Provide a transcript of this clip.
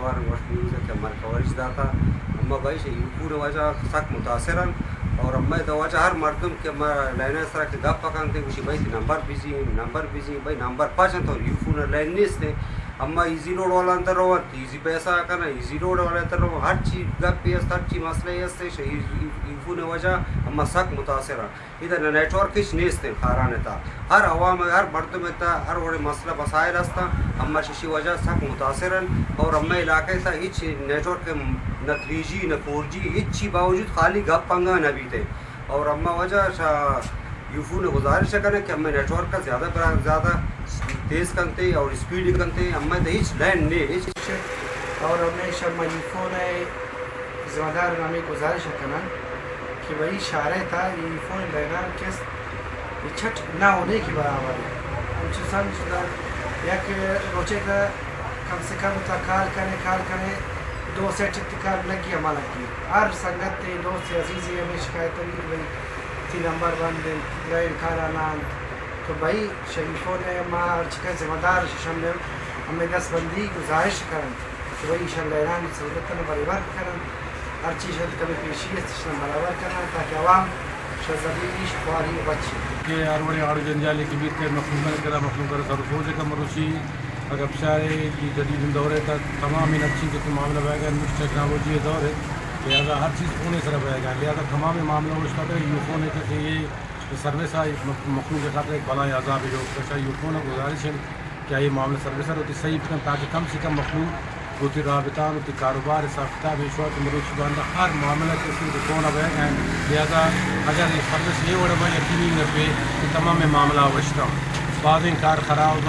دوار وقت نیوزه که مرکوارش داتا اما بایش یوپور وجه سخت متاثرن اور اما دواجه هر مردم که ما لینه سره که گپ پکانده گوشی بایی نمبر بیزی بای نمبر پاچن تو یوپور لین نیست اما ایزی روڈ والا اندر رو ایزی پیسہ کرنا ایزی روڈ والا اندر رو ہر چیز گپ پیس ہر چیز مسئلہ ہے یوپور وجہ اما سخت متاثرن ادھر نیٹورکش نیست خارانه تا هر عوام هر مردم تا هر وڑ مسئلہ مسائل هستا اما ششی وجہ سخت متاثرن اور اما علاقے تا هیچ نیٹورک نہ 3G نہ 4G هیچ چیز باوجود خالی گپ پنگا نہ بیتے اور اما وجہ یوفو نے گزارش کرے کہ ہمیں نیٹورک کا زیادہ تیز کرتے اور اسپیڈ کرتے ہمیں تو هیچ لائن نہیں اور ہمیں شما یوفو نے ذمہ دار نامی گزارش کرنا کہ وہی اشارہ تھا یہ فون لینا کس چھٹ نہ ہونے کی برابر ہے ہم سے سمجھنا یا کہ روچے کا کم سے کم تا کال کرے 2 سیٹ اتکار لگی ہمارا کی ہر سنگت تے دوست عزیزی ہمیں شکایت نہیں کہ بھائی 3 نمبر بند لائن کارانان تو بھائی شریفوں نے ماں چکا ذمہ دار ششم نے ہمیں دس بندی گزارش کرن کہ بھائی شن لیران سہولتوں برابر کرن ہر چیز کبھی پیشی ہے برابر کرنا تاکہ عوام شزدیش خواری بچے کہ آروڑے آڑ جنجالے کی بیت کے مخلوق کرا مخلوق کر سر فوج کا مروشی اگر بشارے کی جدید دور ہے تمام ان اچھی کے معاملہ بائے گا ٹیکنالوجی دور ہے لہٰذا ہر چیز فون سے رہے گا لہٰذا تمام معاملہ اس کا یو فون ہے کہ یہ سروس مخلوق کے خاطر ایک بلا عذاب ہے جو یو فون گزارش ہے کیا یہ معاملہ سروسر ہوتی صحیح تاکہ کم سے کم مخلوق ہوتی رابطان ہوتی کاروبار ساختہ بشوا کے مروچ باندھا ہر معاملہ کے اس میں کون اب ہے لہٰذا اگر یہ سروس یہ وڑا یقینی نہ پہ کہ تمام معاملہ وشتا بعض کار خراب